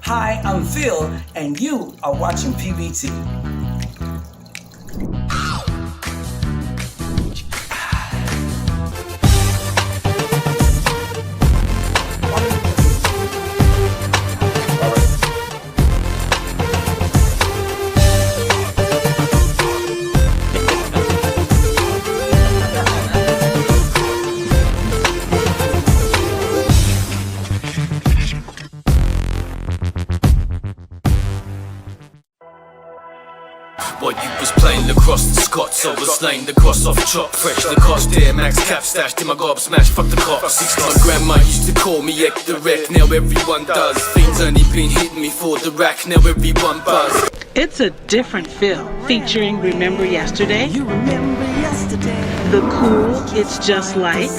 Hi, I'm Phil, and you are watching PBT. While you was playing lacrosse, the Scots overslain the cross off chop. Fresh the cost there, max cap stashed in my gob smash, fuck the cops. My grandma used to call me Ek the Wreck, now everyone does. Fiends only been hitting me for the rack, now everyone buzz. It's a different feel, featuring Remember Yesterday, You remember yesterday. the cool It's Just Like,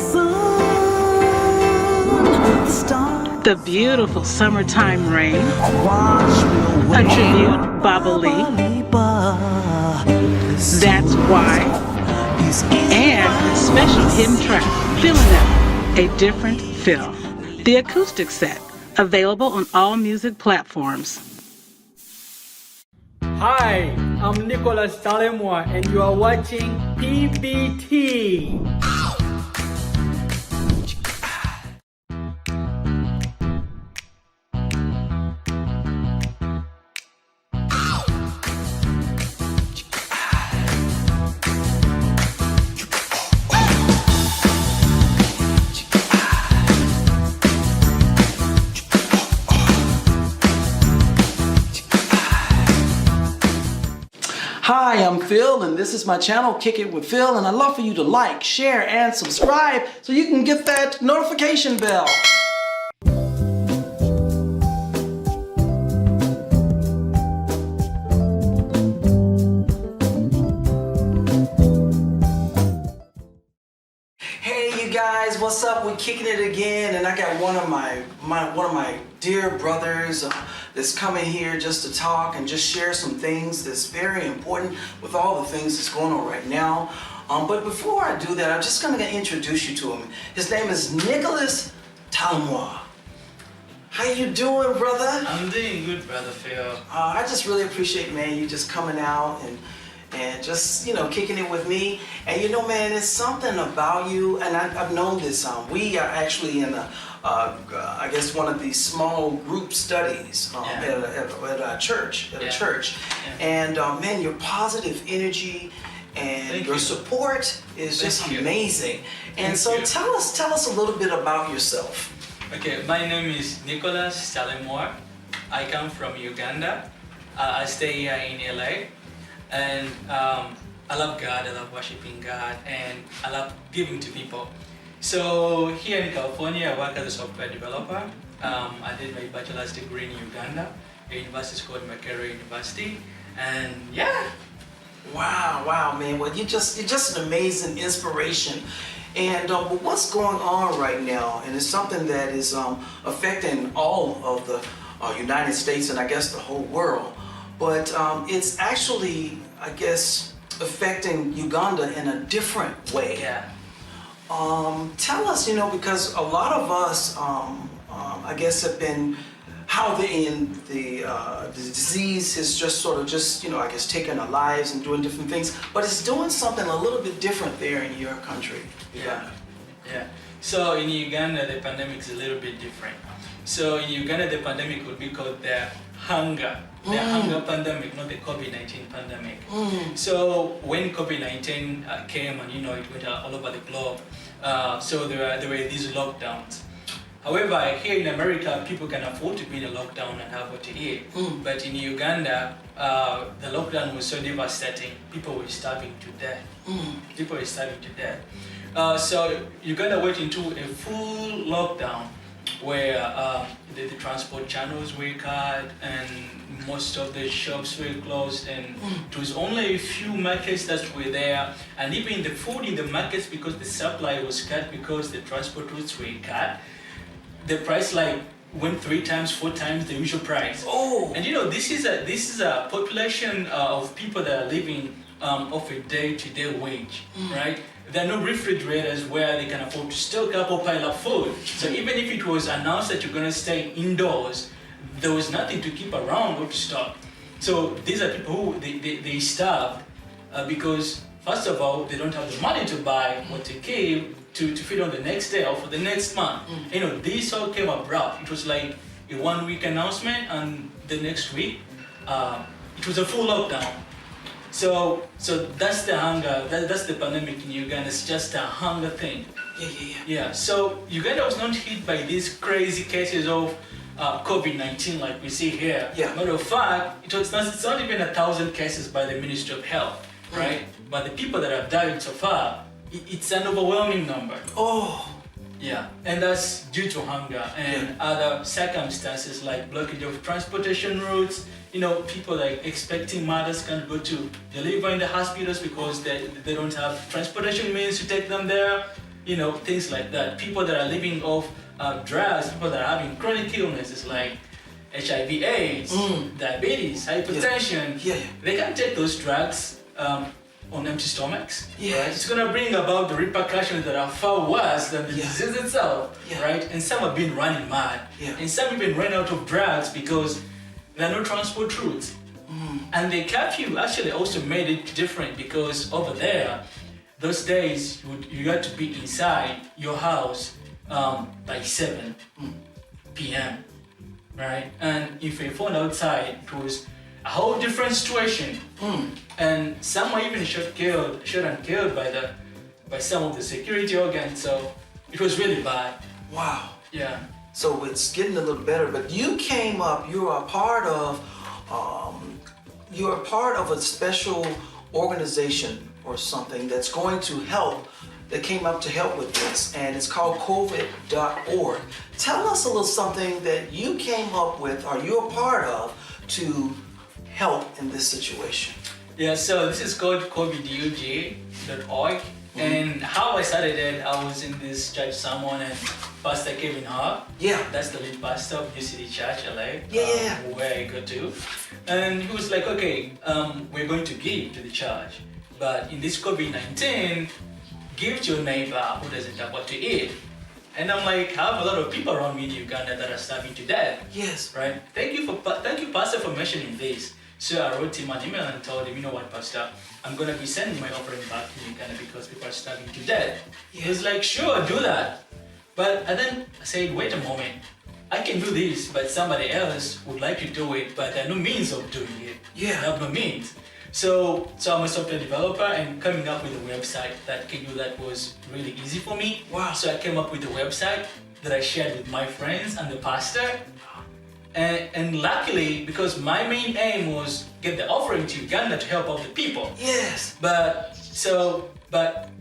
the beautiful Summertime Rain, a tribute Baba Lee, That's Why, and a special hidden track, Feeling It, a different feel. The acoustic set, available on all music platforms. Hi, I'm Nicholas Talemwa and you are watching Pbt. Hi, I'm Phil, and this is my channel, Kick It with Phil, and I'd love for you to like, share, and subscribe so you can get that notification bell. Hey, you guys, what's up? We're kicking it again, and I got one of my dear brothers that's coming here just to talk and just share some things that's very important with all the things that's going on right now. But before I do that, I'm just going to introduce you to him. His name is Nicholas Talemwa. How you doing, brother? I'm doing good, brother Phil. I just really appreciate, man, you just coming out and just, you know, kicking it with me. And you know, man, it's something about you, and I've known this. We are actually in I guess one of these small group studies at a church. And man, your positive energy and your support is just amazing. And so tell us a little bit about yourself. Okay, my name is Nicholas Talemwa. I come from Uganda. I stay here in LA, and I love God. I love worshiping God, and I love giving to people. So here in California, I work as a software developer. I did my bachelor's degree in Uganda. The university is called Makerere University, and yeah. Wow, man. Well, you're just an amazing inspiration. And but what's going on right now, and it's something that is affecting all of the United States and I guess the whole world. But it's actually, I guess, affecting Uganda in a different way. Yeah. Tell us, you know, because a lot of us, I guess, have been how the disease has just sort of you know, I guess, taken our lives and doing different things, but it's doing something a little bit different there in your country. Yeah. So in Uganda, the pandemic is a little bit different. So in Uganda, the pandemic would be called the hunger pandemic, not the COVID-19 pandemic. So when COVID-19 came and, you know, it went all over the globe, so there were these lockdowns. However, here in America, people can afford to be in a lockdown and have what to eat. But in Uganda, the lockdown was so devastating, people were starving to death. So Uganda went into a full lockdown where the transport channels were cut and most of the shops were closed, and it was only a few markets that were there, and even the food in the markets, because the supply was cut because the transport routes were cut, the price like went 3 times, 4 times the usual price. Oh. And you know, this is a population of people that are living off a day-to-day wage, right? There are no refrigerators where they can afford to stock up or pile up food. So even if it was announced that you're going to stay indoors, there was nothing to keep around or to stock. So these are people who they starved because first of all they don't have the money to buy what to keep to feed on the next day or for the next month. You know, this all came abrupt. It was like a 1 week announcement, and the next week it was a full lockdown. So that's the hunger. That's the pandemic in Uganda. It's just a hunger thing. Yeah. So Uganda was not hit by these crazy cases of COVID-19 like we see here. Matter of fact, it's not even 1,000 cases by the Ministry of Health, right? But the people that have died so far, it's an overwhelming number. Yeah, and that's due to hunger and other circumstances like blockage of transportation routes. You know, people like expecting mothers can't go to deliver in the hospitals because they don't have transportation means to take them there. You know, things like that. People that are living off drugs, people that are having chronic illnesses like HIV/AIDS, diabetes, hypertension, they can't take those drugs on empty stomachs. Right? It's going to bring about the repercussions that are far worse than the disease itself, right? And some have been running mad, and some even ran out of drugs because there are no transport routes. And the curfew actually also made it different because over there, those days you had to be inside your house by 7 p.m. right? And if you found outside, it was a whole different situation. And some were even shot and killed by some of the security organs. So it was really bad. Wow. Yeah. So it's getting a little better, but you came up. You are a part of. You are part of a special organization or something that's going to help. That came up to help with this, and it's called COVID.org. Tell us a little something that you came up with, or you're a part of, to help in this situation. Yeah, so this is called COVIDUG.org, and how I started it, I was in this church sermon, and Pastor Kevin Hart, that's the lead pastor of UCD Church, LA, where I go to, and he was like, okay, we're going to give to the church, but in this COVID-19, give to your neighbor who doesn't have what to eat. And I'm like, I have a lot of people around me in Uganda that are starving to death. Yes. Right? Thank you, Pastor, for mentioning this. So I wrote him an email and told him, you know what, Pastor, I'm going to be sending my offering back to Uganda because people are starving to death. He was like, sure, do that. But and then I said, wait a moment. I can do this, but somebody else would like to do it, but there are no means of doing it. I have no means. So I'm a software developer, and coming up with a website that can do that was really easy for me. Wow. So I came up with a website that I shared with my friends and the pastor. And luckily, because my main aim was get the offering to Uganda to help out the people. Yes. But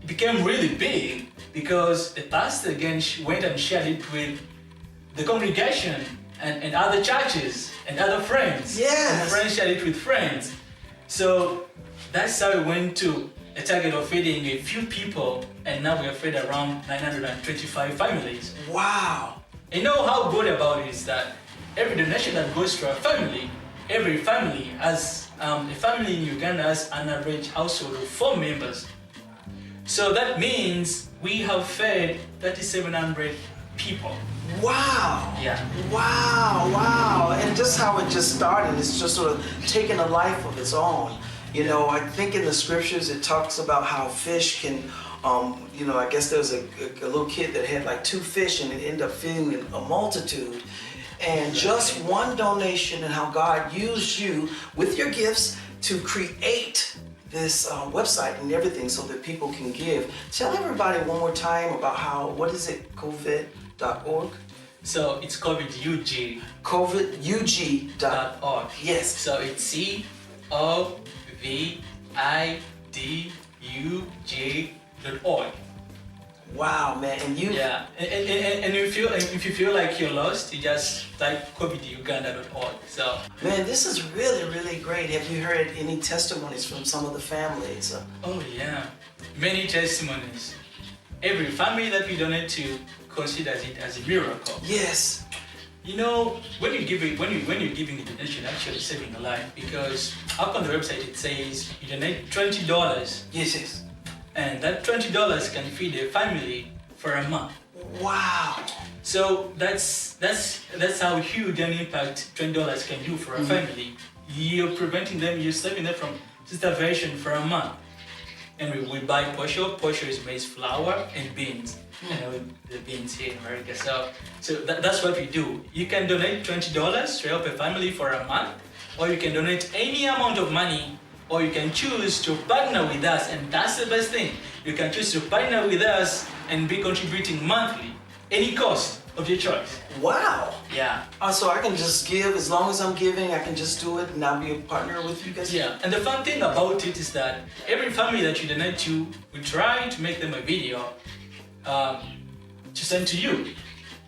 it became really big because the pastor again went and shared it with the congregation and other churches and other friends. Yes. And friends shared it with friends. So that's how we went to a target of feeding a few people, and now we have fed around 925 families. Wow. You know how good about it is that every donation that goes to a family, every family has, a family in Uganda has an average household of 4 members. So that means we have fed 3,700 people. Wow. Yeah. Wow. And just how it just started, it's just sort of taking a life of its own. You know, I think in the scriptures it talks about how fish can, I guess there was a little kid that had like 2 fish and it ended up feeding a multitude. And just one donation, and how God used you with your gifts to create this website and everything so that people can give. Tell everybody one more time about what is it, COVID.org? So it's COVIDUG. COVIDUG.org. Yes. So it's COVIDUG.org. Wow, man, and you. Yeah, and if you feel like you're lost, you just type COVIDUganda.org. So. Man, this is really, really great. Have you heard any testimonies from some of the families? Oh yeah, many testimonies. Every family that we donate to considers it as a miracle. Yes. You know, when you're giving a donation, actually saving a life, because up on the website it says you donate $20. Yes. And that $20 can feed a family for a month. Wow. So that's how huge an impact $20 can do for a family. You're preventing them, you're saving them from starvation for a month. And we buy posho. Posho is maize flour and beans. And the beans here in America. So that's what we do. You can donate $20 to help a family for a month, or you can donate any amount of money, or you can choose to partner with us, and that's the best thing. You can choose to partner with us and be contributing monthly, any cost of your choice. Wow. Yeah. So I can just give, as long as I'm giving, I can just do it and I'll be a partner with you guys? Yeah, and the fun thing about it is that every family that you donate to, we try to make them a video to send to you.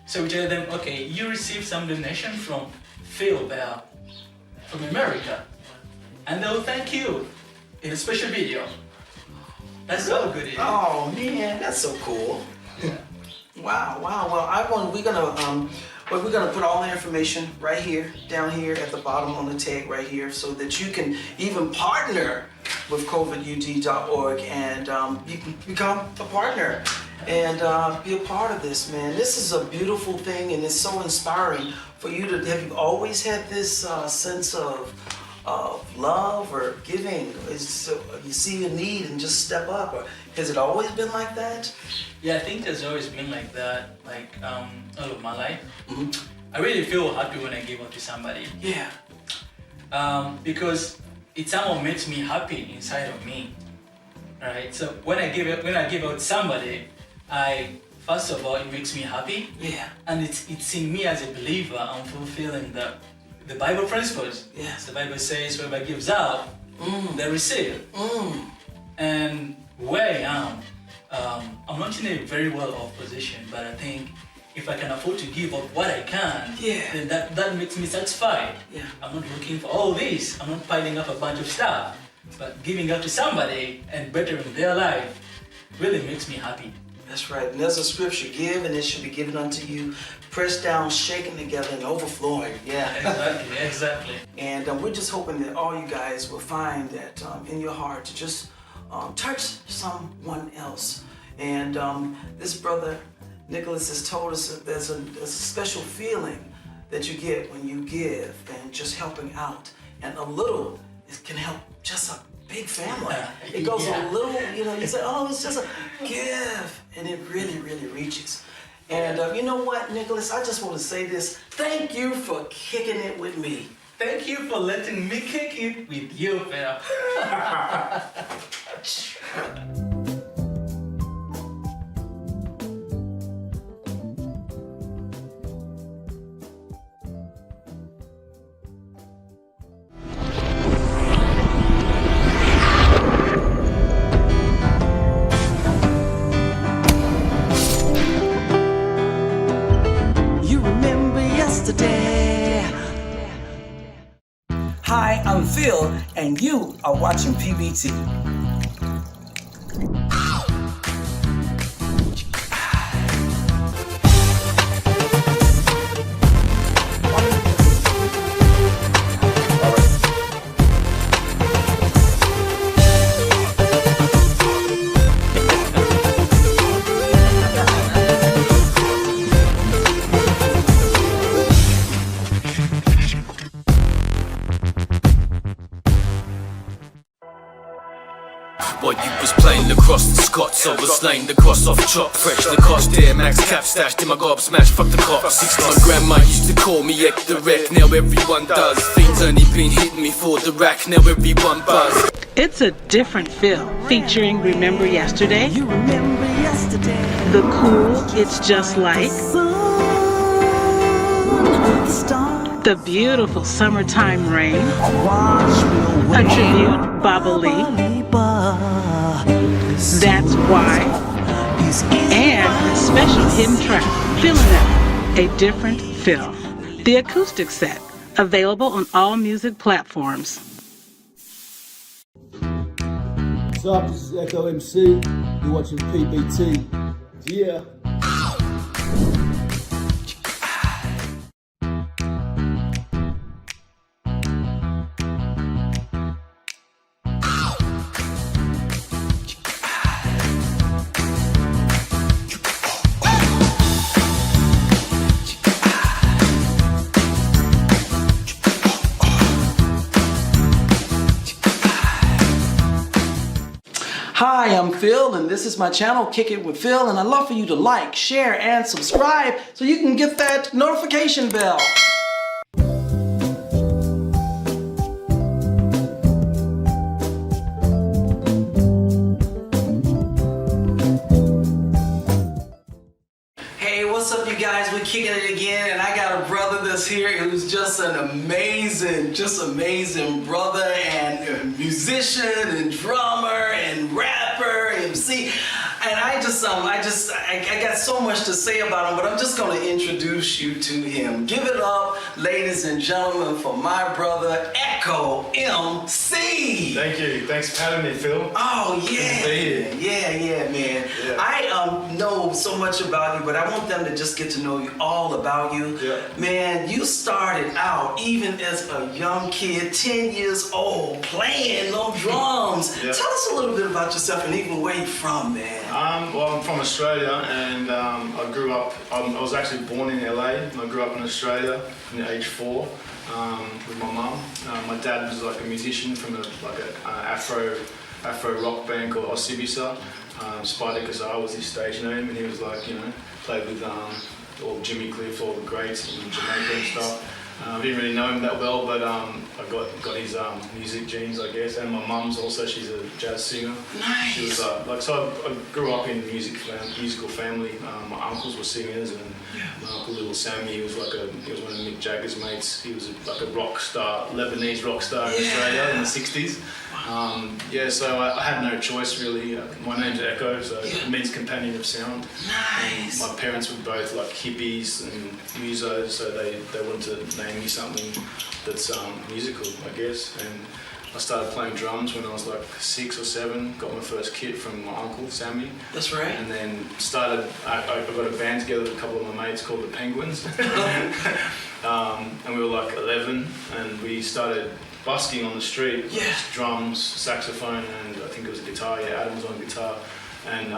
So we tell them, okay, you received some donation from Phil there, from America, and they'll thank you in a special video. That's how good it is. Oh man, that's so cool. Wow. Well, we're gonna put all the information right here, down here at the bottom on the tag right here, so that you can even partner with covidud.org and you can become a partner and be a part of this, man. This is a beautiful thing, and it's so inspiring for you to. Have you always had this sense of love or giving? You see a need and just step up, or has it always been like that? Yeah, I think it's always been like that, like all of my life. I really feel happy when I give out to somebody. Yeah. Because it somehow makes me happy inside of me. Right? So when I give out to somebody, first of all, it makes me happy. Yeah. And it's in me as a believer, I'm fulfilling the Bible principles. Yes. The Bible says whoever gives out, they receive. And where I am, I'm not in a very well-off position, but I think if I can afford to give up what I can, then that makes me satisfied. Yeah. I'm not looking for all this. I'm not piling up a bunch of stuff, but giving up to somebody and bettering their life really makes me happy. That's right. And there's a scripture: give and it shall be given unto you, pressed down, shaken together, and overflowing. Yeah. Exactly. And we're just hoping that all you guys will find that in your heart to just touch someone else. And this brother Nicholas has told us that there's a special feeling that you get when you give and just helping out. And a little, it can help just a big family. It goes a little, you say, oh, it's just a give. And it really, really reaches. And you know what, Nicholas, I just want to say this. Thank you for kicking it with me. Thank you for letting me kick it with you, Phil. You remember yesterday. Hi, I'm Phil, and you are watching PBT. While you was playing lacrosse, the Scots overslain the cross off chop. Fresh the cost there, max cap stashed in my gob smash, fuck the cops. My grandma used to call me EKKO, now everyone does. Fiends only been hitting me for the rack, now everyone buzz. It's a different feel, featuring Remember Yesterday, You remember yesterday. the cool It's Just Like, the beautiful Summertime Rain, a tribute, Baba Lee, That's Why, and a special hidden track, Feeling That, a different feel. The acoustic set, available on all music platforms. What's up, this is EKKO MC, you're watching PBT, yeah. Hi, I'm Phil, and this is my channel, Kick It with Phil, and I'd love for you to like, share, and subscribe so you can get that notification bell. Hey, what's up, you guys? We're kicking it again, and I got a brother that's here who's just an amazing brother and musician and drummer and rapper, MC. And I got so much to say about him, but I'm just going to introduce you to him. Give it up, ladies and gentlemen, for my brother, EKKO MC. Thank you. Thanks for having me, Phil. Oh, yeah. Good to be here. Yeah, man. Yeah. I know so much about you, but I want them to just get to know you, all about you. Yeah. Man, you started out even as a young kid, 10 years old, playing them drums. Yeah. Tell us a little bit about yourself and even where you're from, man. Well, I'm from Australia, and I grew up. I was actually born in LA, and I grew up in Australia from age 4 with my mum. My dad was like a musician from an Afro rock band called Osibisa. Spider Kazar was his stage name, and he was like, played with all Jimmy Cliff, all the greats in Jamaica and stuff. I didn't really know him that well, but I got his music genes, I guess. And my mum's also, she's a jazz singer. Nice. She was so I grew up in a musical family. My uncles were singers, and my uncle Little Sammy, he was one of Mick Jagger's mates. He was like a rock star, Lebanese rock star in Australia in the 60s. So I had no choice really. My name's EKKO, so it means companion of sound. Nice. And my parents were both like hippies and musos, so they wanted to name me something that's musical, I guess. And I started playing drums when I was like 6 or 7. Got my first kit from my uncle Sammy. That's right. And then I got a band together with a couple of my mates called the Penguins. And we were like 11, and we started busking on the street. Yeah. Drums, saxophone, and I think it was a guitar. Yeah, Adam was on guitar. And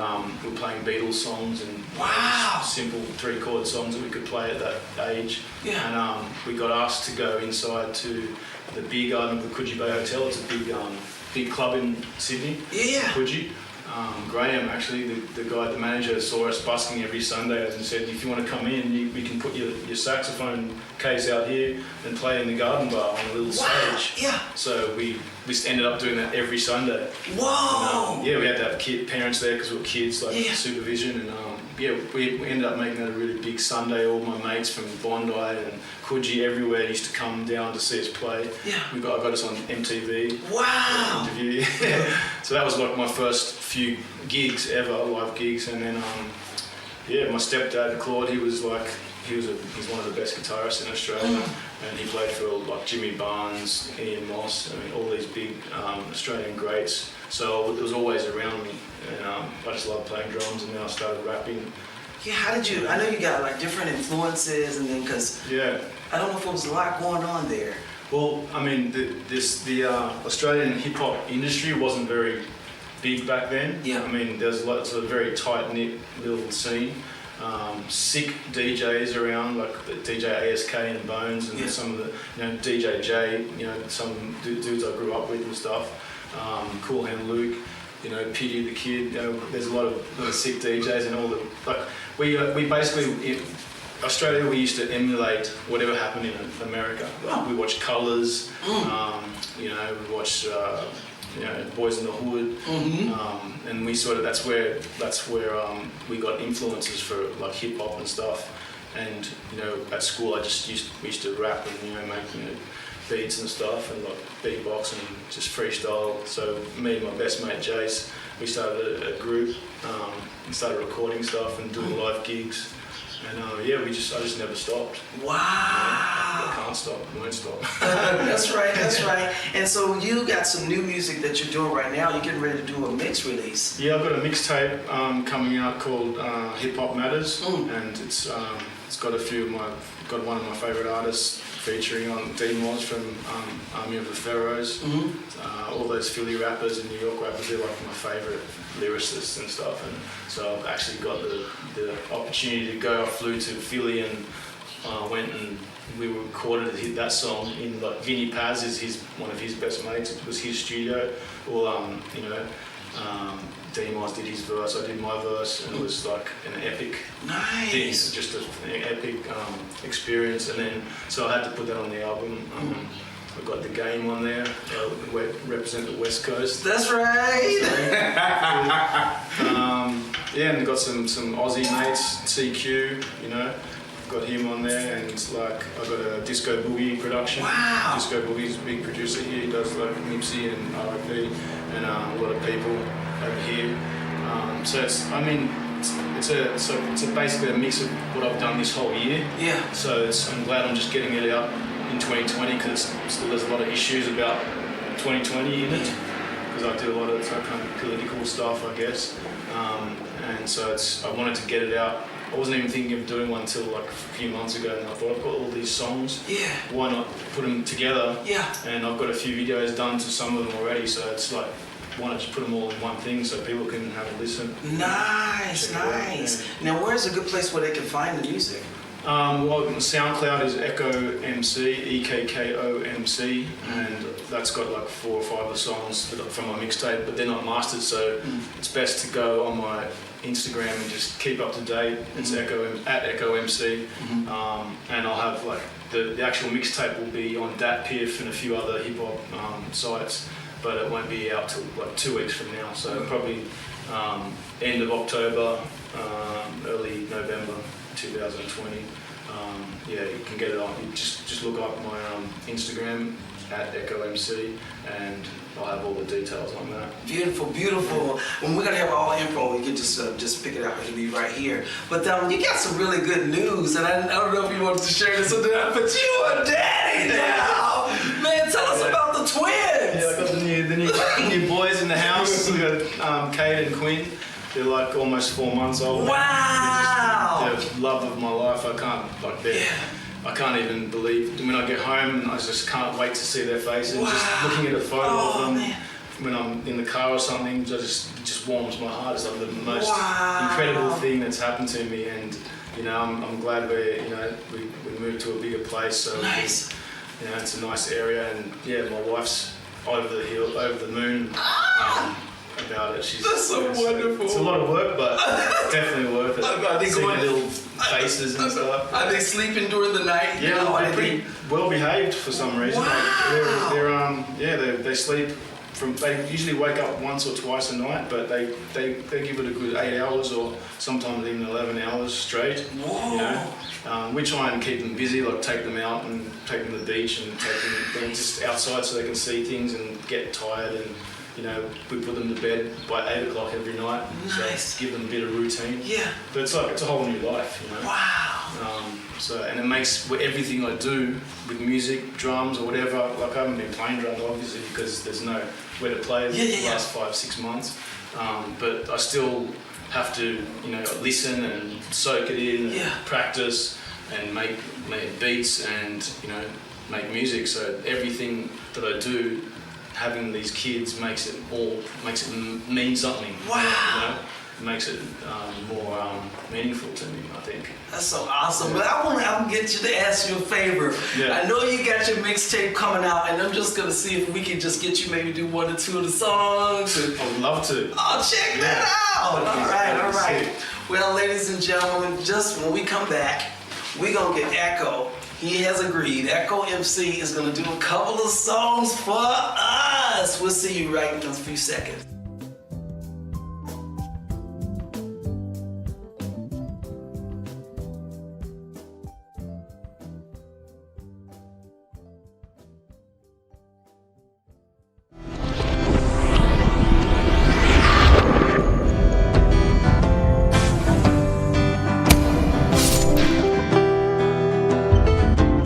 we were playing Beatles songs and just simple 3-chord songs that we could play at that age. Yeah. And we got asked to go inside to the beer garden of the Coogee Bay Hotel. It's a big club in Sydney. Yeah. Coogee. Graham, actually, the manager, saw us busking every Sunday and said, if you want to come in, we can put your saxophone case out here and play in the garden bar on a little stage. Yeah. So we ended up doing that every Sunday. Whoa. And, we had to have parents there because we were kids, like supervision, and we ended up making that a really big Sunday. All my mates from Bondi and Coogee, everywhere used to come down to see us play. Yeah. I got us on MTV. Wow. Interview. So that was like my first few gigs ever, live gigs, and then my stepdad Claude, he's one of the best guitarists in Australia, and he played for like Jimmy Barnes, Ian Moss, all these big Australian greats. So it was always around me, and I just loved playing drums, and then I started rapping. Yeah, how did you? I know you got like different influences, and then I don't know if there was a lot going on there. Well, I mean, the Australian hip hop industry wasn't very big back then. Yeah. I mean, there's lots of very tight knit little scene. Sick DJs around, like the DJ ASK and Bones, and some of the DJ J, some dudes I grew up with and stuff. Cool Hand Luke, Pity the Kid. There's a lot of sick DJs, and all the we basically. In Australia, we used to emulate whatever happened in America. We watched Colours, we watched Boys in the Hood, and we that's where we got influences for like hip hop and stuff. And at school, we used to rap and make beats and stuff, and like beatbox and just freestyle. So me and my best mate Jace, we started a group and started recording stuff and doing live gigs. And I just never stopped. Wow. I can't stop, won't stop. That's right. And so you got some new music that you're doing right now. You're getting ready to do a mix release. Yeah, I've got a mixtape coming out called Hip Hop Matters, and it's got got one of my favourite artists featuring on D-Moz from Army of the Pharaohs. All those Philly rappers and New York rappers, they're like my favourite lyricists and stuff. And so I've actually got the opportunity to go. I flew to Philly and went and we recorded that song in like Vinny Paz is one of his best mates. It was his studio. Well, Demoz did his verse, I did my verse, and it was like an epic thing, Nice. just an epic experience. And then, so I had to put that on the album. I've got The Game on there, represent the West Coast. That's right. Yeah, and I've got some Aussie mates, CQ, you know, got him on there, and like I've got a Disco Boogie production. Wow. Disco Boogie's a big producer here. He does like Nipsey and R.I.P. and a lot of people over here. So it's, I mean, it's basically a mix of what I've done this whole year. Yeah. So I'm glad I'm just getting it out in 2020 because there's a lot of issues about 2020 in it. Because I do a lot of kind of political stuff, I guess. And so I wanted to get it out. I wasn't even thinking of doing one until like a few months ago, and I thought I've got all these songs. Yeah. Why not put them together? Yeah. And I've got a few videos done to some of them already, so it's like, why not just put them all in one thing so people can have a listen? Nice, nice. Now, where's a good place where they can find the music? Well, SoundCloud is EKKO MC, EKKO MC, and that's got like 4 or 5 of the songs from my mixtape, but they're not mastered, so it's best to go on my Instagram and just keep up to date. It's EKKO at EKKO MC, and I'll have like the actual mixtape will be on DatPiff and a few other hip hop sites, but it won't be out till like 2 weeks from now. So probably end of October, early November 2020. Yeah, you can get it on. You just look up my Instagram at EKKO MC, and I'll have all the details on that. Beautiful, beautiful. When we're gonna have all info, you can just pick it up. It'll be right here. But you got some really good news, and I don't know if you wanted to share this with them, but you are daddy now. Man, tell us about the twins. Yeah, I got the new boys in the house. We got Kate and Quinn. They're like almost 4 months old. Wow. They're the love of my life. I can't even believe when I get home. I just can't wait to see their faces. Wow. Just looking at a photo of them man. when I'm in the car or something, it just warms my heart. It's like the most incredible thing that's happened to me, and you know, I'm glad we moved to a bigger place. So Nice. you know, it's a nice area, and yeah, my wife's over the moon. About it. That's so wonderful. It's a lot of work, but definitely worth it. Are they Seeing going- their little faces and stuff. Are they sleeping during the night? Yeah, they're pretty well behaved for some reason. Wow. They sleep they usually wake up once or twice a night, but they give it a good 8 hours or sometimes even 11 hours straight. Whoa. You know? We try and keep them busy, like take them out and take them to the beach and take them just outside so they can see things and get tired, and you know, we put them to bed by 8 o'clock every night. Nice. So give them a bit of routine. Yeah. But it's a whole new life, you know. Wow. And it makes everything I do with music, drums or whatever, like I haven't been playing drums obviously because there's no where to play the last 5-6 months. But I still have to, you know, listen and soak it in and practice and make beats and, you know, make music. So everything that I do, having these kids makes it mean something. Wow. You know? It makes it more meaningful to me, I think. That's so awesome. But I want to get you to ask you a favor. Yeah. I know you got your mixtape coming out, and I'm just gonna see if we can just get you maybe do 1 or 2 of the songs. I would love to. Oh, check that out! All right. Sick. Well, ladies and gentlemen, just when we come back, we're gonna get EKKO. He has agreed. EKKO MC is gonna do a couple of songs for us. We'll see you right in a few seconds.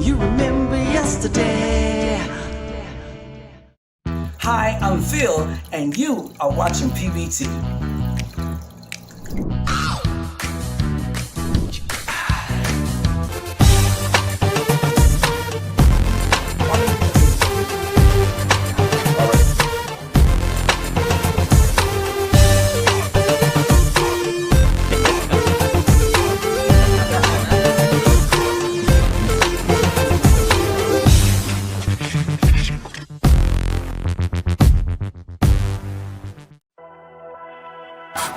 You remember yesterday. Hi, I'm Phil, and you are watching PBT.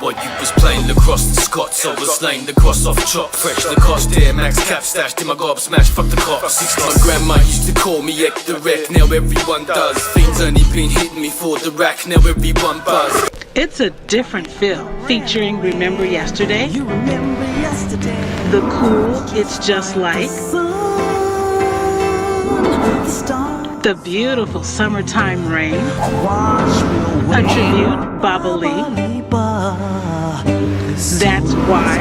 While you was playing lacrosse, the Scots overslain the cross off chop. Fresh the cost there, max cap stashed in my gob smash, fuck the cops. My grandma used to call me Ek the Wreck, now everyone does. Fiends only been hitting me for the rack, now everyone buzz. It's a different feel, featuring Remember Yesterday, You remember yesterday. the cool It's Just Like, the beautiful Summertime Rain, a tribute, Baba Lee, That's Why,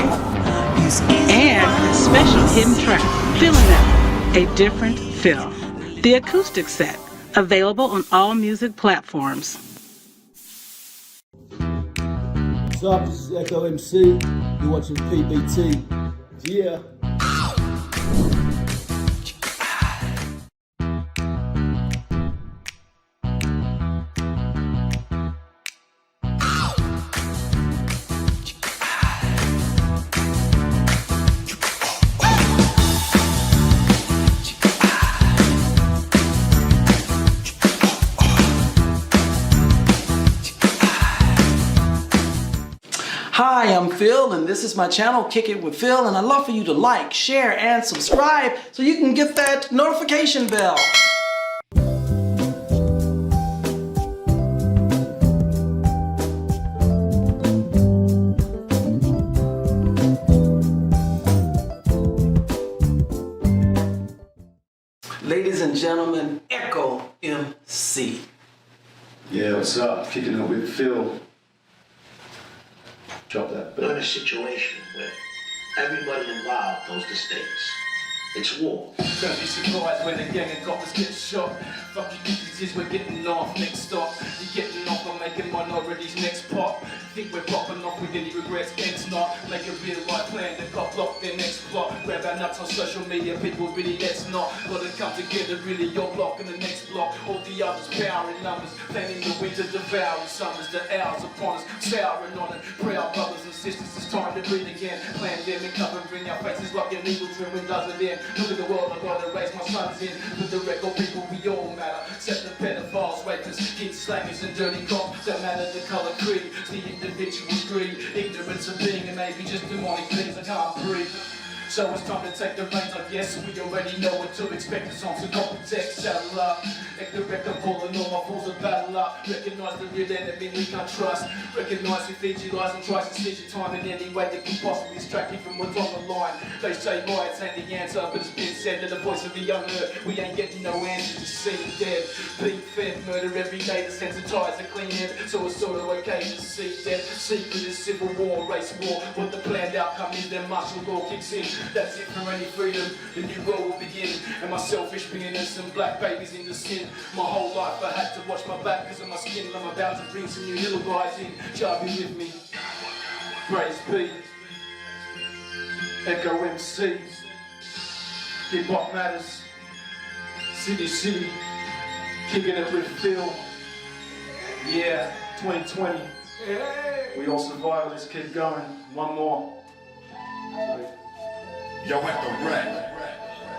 and a special hidden track, Feeling That, a different feel. The acoustic set, available on all music platforms. What's up? This is EKKO MC. You're watching PBT. Yeah. Hi, I'm Phil, and this is my channel, Kickin with Phil, and I'd love for you to like, share, and subscribe so you can get that notification bell. Ladies and gentlemen, EKKO MC. Yeah, what's up? Kicking it with Phil. Drop that. We're in a situation where everybody involved knows the stakes. It's war. Don't be surprised when a gang of coppers get shot. Fuck you diseases, we're getting off. Next stop, you're getting off on making minorities next pop. Think we're popping off with any regrets, it's not. Make a real right plan to cop block their next plot. Grab our nuts on social media, people really let's not. Gotta come together, really, your block and the next block. All the others, power in numbers, planning the winter, devouring summers, the hours upon us, souring on it. Pray our brothers and sisters, it's time to breathe again. Pandemic covering our faces like an evil dream when does it end. Look at the world, I gotta raise my sons in. Put the record people, we all matter. Set the pedophiles, rapists, kids, slangers, and dirty cops. Don't matter the color creed, it's the individual's greed. Ignorance of being and maybe just demonic things I can't breathe. So it's time to take the reins, I guess. We already know what to expect. The songs are copy text, saddle up. Make the record pulling all my fools to battle up. Recognize the real enemy we can't trust. Recognize we feed you lies and tries to seize your time in any way that can possibly distract you from what's on the line. They say riots ain't the answer, but it's been said that the voice of the unheard. We ain't getting no answers, just seeing dead. Being fed, murder every day to sensitize the clean head. So it's sort of okay to see death. Secret is civil war, race war. What the planned outcome is, then martial law kicks in. That's it for any freedom, the new world will begin. And my selfish being innocent, black babies in the sin. My whole life I had to watch my back because of my skin. I'm about to bring some new little guys in. Shall be with me. Praise be. EKKO MC. Hip hop matters. City, city. Kicking it with Phil. Yeah, 2020. We all survive, let's keep going. One more. Yo, at the wreck.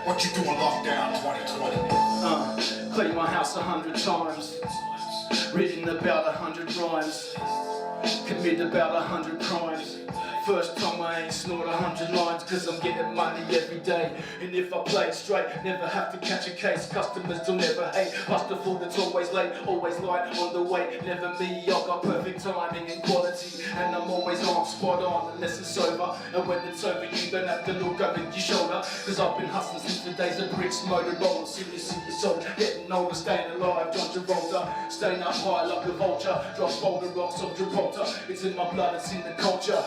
What you doing lockdown 2020? Clean my house 100 times. Reading about 100 rhymes. Commit about 100 crimes. First time I ain't snored 100 lines, cause I'm getting money every day. And if I play it straight, never have to catch a case. Customers will never hate. Past the fool that's always late, always light on the way. Never me, I got perfect timing and quality. And I'm always on, spot on, unless it's over. And when it's over, you don't have to look over your shoulder. Cause I've been hustling since the days of bricks, motor rolling, serious in your soul. Getting older, staying alive, John Travolta. Staying up high like a vulture. Drop boulder rocks of Gibraltar. It's in my blood, it's in the culture.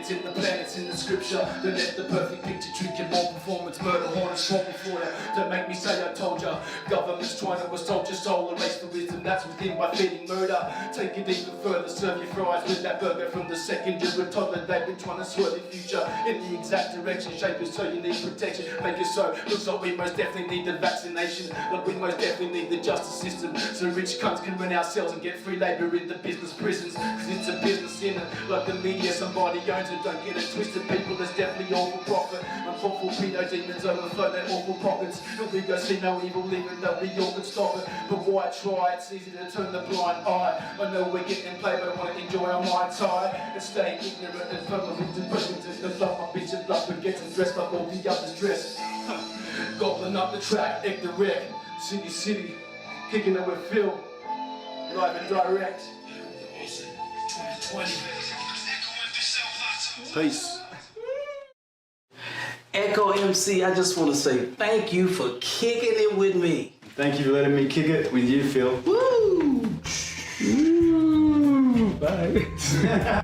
It's in the plan, it's in the scripture. Don't let the perfect picture trick your more performance. Murder hornets swarming for you. Don't make me say I told ya. Government's trying to assault your soul. Erase the wisdom that's within by feeding murder. Take it even further, serve your fries with that burger from the second you're a toddler. They've been trying to swerve your future in the exact direction. Shape it so you need protection. Make it so. Looks like we most definitely need the vaccination. Like we most definitely we need the justice system so rich cunts can run ourselves and get free labour in the business prisons. Cause it's a business in it, like the media, somebody owns it. Don't get it twisted, people, it's definitely all for profit. Unlawful pedo demons overflow their awful pockets, and we go see no evil even though we all can stop it. But why try? It's easy to turn the blind eye. I know we're getting played, but I want to enjoy our Mai Tai and stay ignorant and firm with the presence and the love my bitch and love and getting dressed like all the others dressed. Gobbling up the track, egg the wreck, city, kicking it with Phil, live and direct. Peace. EKKO MC, I just want to say thank you for kicking it with me. Thank you for letting me kick it with you, Phil. Woo! Bye.